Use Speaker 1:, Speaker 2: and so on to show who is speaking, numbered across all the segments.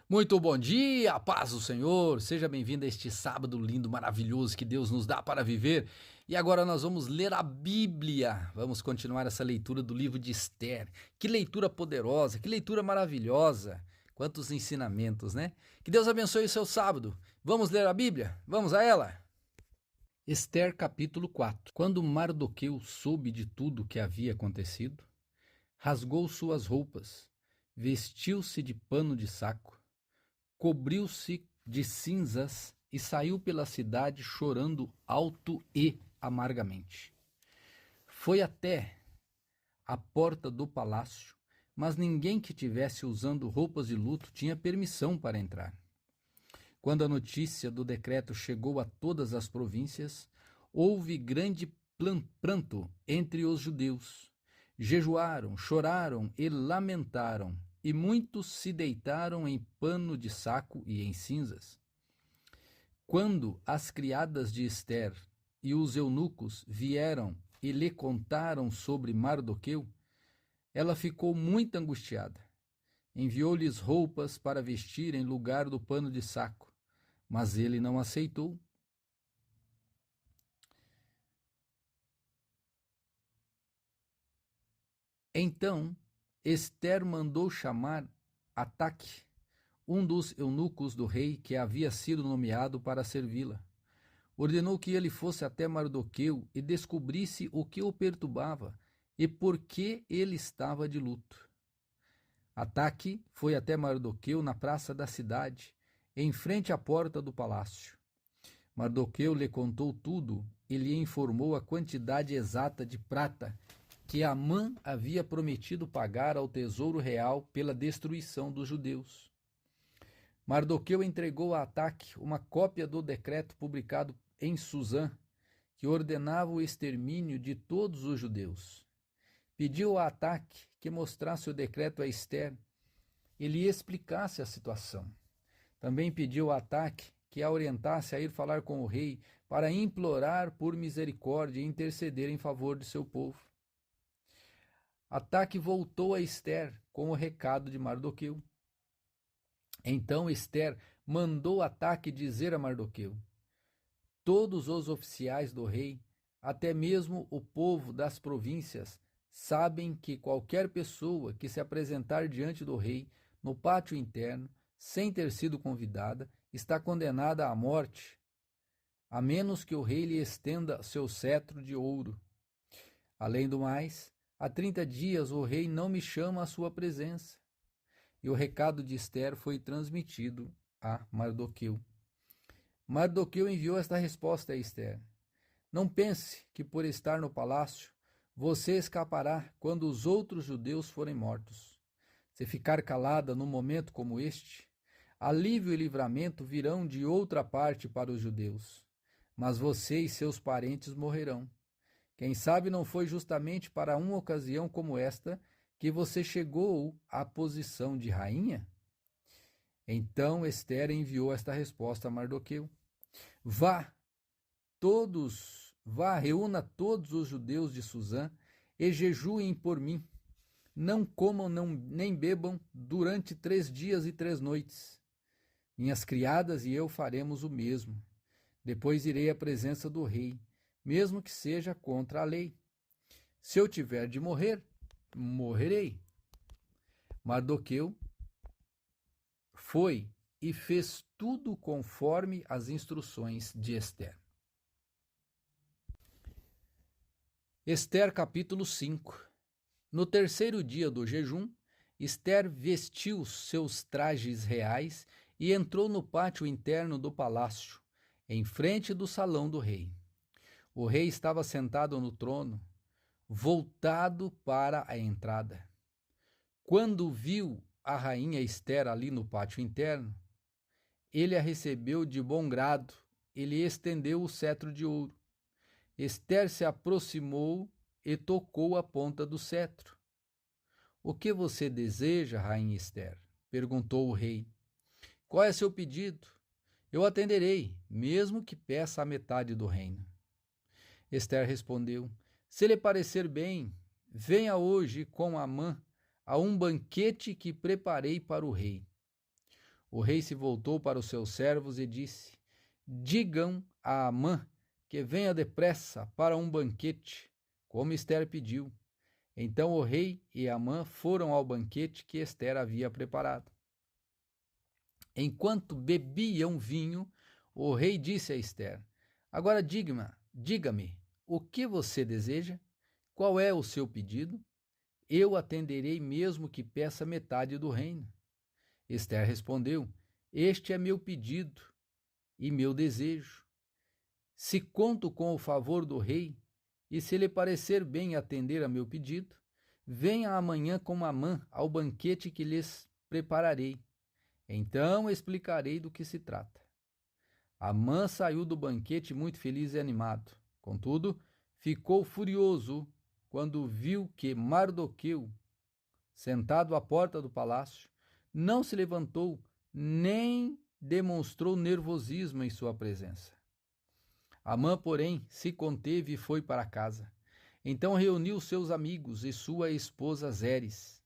Speaker 1: Muito bom dia, paz do Senhor. Seja bem-vindo a este sábado lindo, maravilhoso que Deus nos dá para viver. E agora nós vamos ler a Bíblia. Vamos continuar essa leitura do livro de Esther. Que leitura poderosa, que leitura maravilhosa. Quantos ensinamentos, né? Que Deus abençoe o seu sábado. Vamos ler a Bíblia? Vamos a ela? Esther capítulo 4. Quando Mardoqueu soube de tudo o que havia acontecido, rasgou suas roupas, vestiu-se de pano de saco, cobriu-se de cinzas e saiu pela cidade chorando alto e amargamente. Foi até a porta do palácio, mas ninguém que tivesse usando roupas de luto tinha permissão para entrar. Quando a notícia do decreto chegou a todas as províncias, houve grande pranto entre os judeus. Jejuaram, choraram e lamentaram, e muitos se deitaram em pano de saco e em cinzas. Quando as criadas de Esther e os eunucos vieram e lhe contaram sobre Mardoqueu, ela ficou muito angustiada. Enviou-lhes roupas para vestir em lugar do pano de saco, mas ele não aceitou. Então Esther mandou chamar Ataque, um dos eunucos do rei que havia sido nomeado para servi-la. Ordenou que ele fosse até Mardoqueu e descobrisse o que o perturbava e por que ele estava de luto. Ataque foi até Mardoqueu na praça da cidade, em frente à porta do palácio. Mardoqueu lhe contou tudo e lhe informou a quantidade exata de prata que Amã havia prometido pagar ao tesouro real pela destruição dos judeus. Mardoqueu entregou a Ataque uma cópia do decreto publicado em Susã, que ordenava o extermínio de todos os judeus. Pediu a Ataque que mostrasse o decreto a Esther e lhe explicasse a situação. Também pediu a Ataque que a orientasse a ir falar com o rei para implorar por misericórdia e interceder em favor de seu povo. Ataque voltou a Esther com o recado de Mardoqueu. Então Esther mandou Ataque dizer a Mardoqueu: todos os oficiais do rei, até mesmo o povo das províncias, sabem que qualquer pessoa que se apresentar diante do rei no pátio interno, sem ter sido convidada, está condenada à morte, a menos que o rei lhe estenda seu cetro de ouro. Além do mais, há 30 dias o rei não me chama à sua presença. E o recado de Esther foi transmitido a Mardoqueu. Mardoqueu enviou esta resposta a Esther: não pense que por estar no palácio você escapará quando os outros judeus forem mortos. Se ficar calada num momento como este, alívio e livramento virão de outra parte para os judeus, mas você e seus parentes morrerão. Quem sabe não foi justamente para uma ocasião como esta que você chegou à posição de rainha? Então Esther enviou esta resposta a Mardoqueu: reúna todos os judeus de Susã e jejuem por mim. Não comam nem bebam durante 3 dias e 3 noites. Minhas criadas e eu faremos o mesmo. Depois irei à presença do rei, mesmo que seja contra a lei. Se eu tiver de morrer, morrerei. Mardoqueu foi e fez tudo conforme as instruções de Esther. Esther capítulo 5. No terceiro dia do jejum, Esther vestiu seus trajes reais e entrou no pátio interno do palácio, em frente do salão do rei. O rei estava sentado no trono, voltado para a entrada. Quando viu a rainha Esther ali no pátio interno, ele a recebeu de bom grado e lhe estendeu o cetro de ouro. Esther se aproximou e tocou a ponta do cetro. O que você deseja, rainha Esther? Perguntou o rei. Qual é seu pedido? Eu atenderei, mesmo que peça a metade do reino. Esther respondeu: se lhe parecer bem, venha hoje com Amã a um banquete que preparei para o rei. O rei se voltou para os seus servos e disse: digam a Amã que venha depressa para um banquete, como Ester pediu. Então o rei e Amã foram ao banquete que Ester havia preparado. Enquanto bebiam vinho, o rei disse a Ester: agora diga-me, o que você deseja? Qual é o seu pedido? Eu atenderei mesmo que peça metade do reino. Ester respondeu: este é meu pedido e meu desejo. Se conto com o favor do rei, e se lhe parecer bem atender a meu pedido, venha amanhã com Amã ao banquete que lhes prepararei. Então explicarei do que se trata. Amã saiu do banquete muito feliz e animado. Contudo, ficou furioso quando viu que Mardoqueu, sentado à porta do palácio, não se levantou nem demonstrou nervosismo em sua presença. Amã, porém, se conteve e foi para casa. Então reuniu seus amigos e sua esposa Zeres,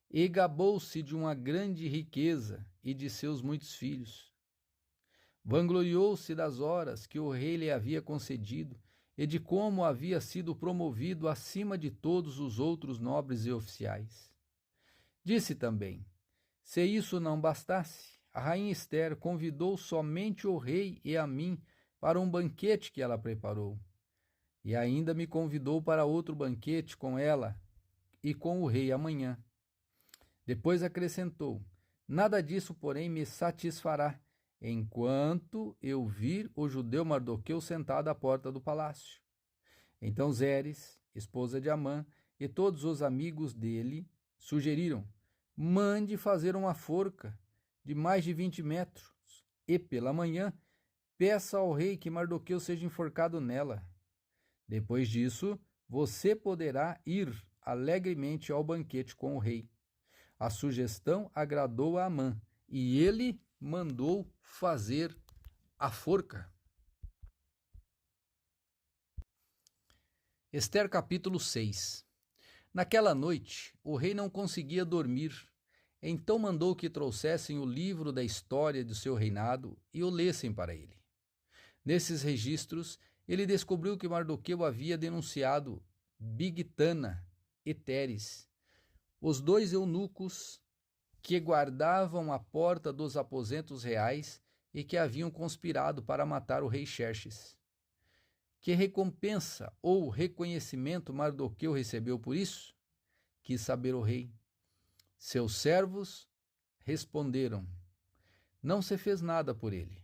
Speaker 1: e gabou-se de uma grande riqueza e de seus muitos filhos. Vangloriou-se das horas que o rei lhe havia concedido e de como havia sido promovido acima de todos os outros nobres e oficiais. Disse também: se isso não bastasse, a rainha Ester convidou somente o rei e a mim para um banquete que ela preparou. E ainda me convidou para outro banquete com ela e com o rei amanhã. Depois acrescentou: nada disso, porém, me satisfará, enquanto eu vir o judeu Mardoqueu sentado à porta do palácio. Então Zeres, esposa de Amã, e todos os amigos dele sugeriram: mande fazer uma forca de mais de 20 metros, e pela manhã peça ao rei que Mardoqueu seja enforcado nela. Depois disso, você poderá ir alegremente ao banquete com o rei. A sugestão agradou a Amã, e ele mandou fazer a forca. Ester capítulo 6. Naquela noite, o rei não conseguia dormir. Então mandou que trouxessem o livro da história do seu reinado e o lessem para ele. Nesses registros, ele descobriu que Mardoqueu havia denunciado Bigtana e Teres, os dois eunucos que guardavam a porta dos aposentos reais e que haviam conspirado para matar o rei Xerxes. Que recompensa ou reconhecimento Mardoqueu recebeu por isso? Quis saber o rei. Seus servos responderam: não se fez nada por ele.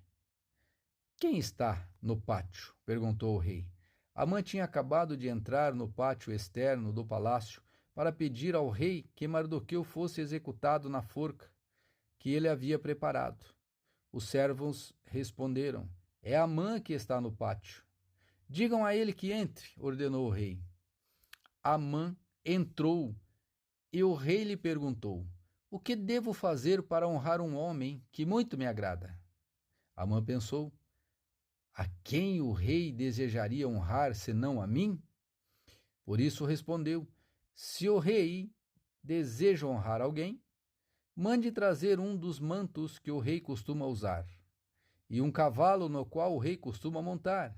Speaker 1: Quem está no pátio? Perguntou o rei. Amã tinha acabado de entrar no pátio externo do palácio para pedir ao rei que Mardoqueu fosse executado na forca que ele havia preparado. Os servos responderam: é Amã que está no pátio. Digam a ele que entre, ordenou o rei. Amã entrou e o rei lhe perguntou: o que devo fazer para honrar um homem que muito me agrada? Amã pensou: a quem o rei desejaria honrar senão a mim? Por isso respondeu: se o rei deseja honrar alguém, mande trazer um dos mantos que o rei costuma usar, e um cavalo no qual o rei costuma montar,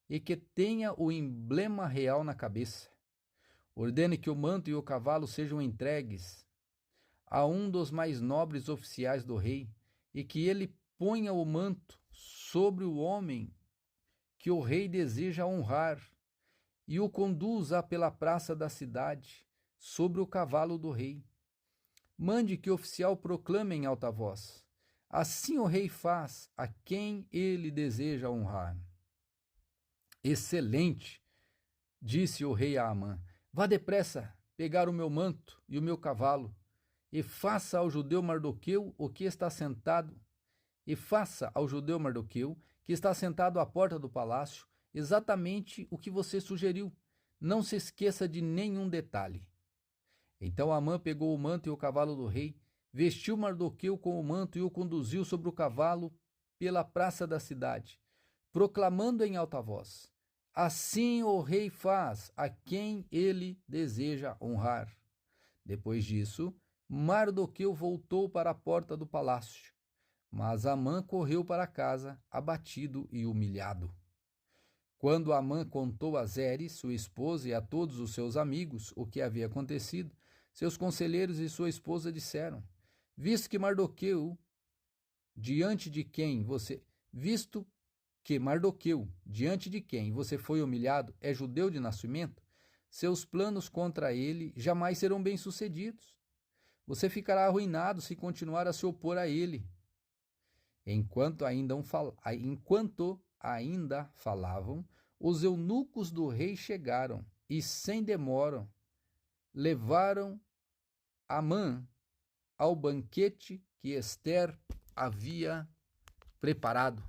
Speaker 1: e que tenha o emblema real na cabeça. Ordene que o manto e o cavalo sejam entregues a um dos mais nobres oficiais do rei, e que ele ponha o manto sobre o homem que o rei deseja honrar, e o conduza pela praça da cidade, sobre o cavalo do rei. Mande que o oficial proclame em alta voz: assim o rei faz a quem ele deseja honrar. Excelente, disse o rei a Amã. Vá depressa pegar o meu manto e o meu cavalo, e faça ao judeu Mardoqueu o que está sentado, e faça ao judeu Mardoqueu, que está sentado à porta do palácio, exatamente o que você sugeriu. Não se esqueça de nenhum detalhe. Então Amã pegou o manto e o cavalo do rei, vestiu Mardoqueu com o manto e o conduziu sobre o cavalo pela praça da cidade, proclamando em alta voz: assim o rei faz a quem ele deseja honrar. Depois disso, Mardoqueu voltou para a porta do palácio. Mas Amã correu para casa, abatido e humilhado. Quando Amã contou a Zeres, sua esposa, e a todos os seus amigos o que havia acontecido, seus conselheiros e sua esposa disseram: Visto que Mardoqueu, diante de quem você, visto que Mardoqueu, diante de quem você foi humilhado, é judeu de nascimento, seus planos contra ele jamais serão bem-sucedidos. Você ficará arruinado se continuar a se opor a ele. Enquanto ainda falavam, os eunucos do rei chegaram e, sem demora, levaram Amã ao banquete que Ester havia preparado.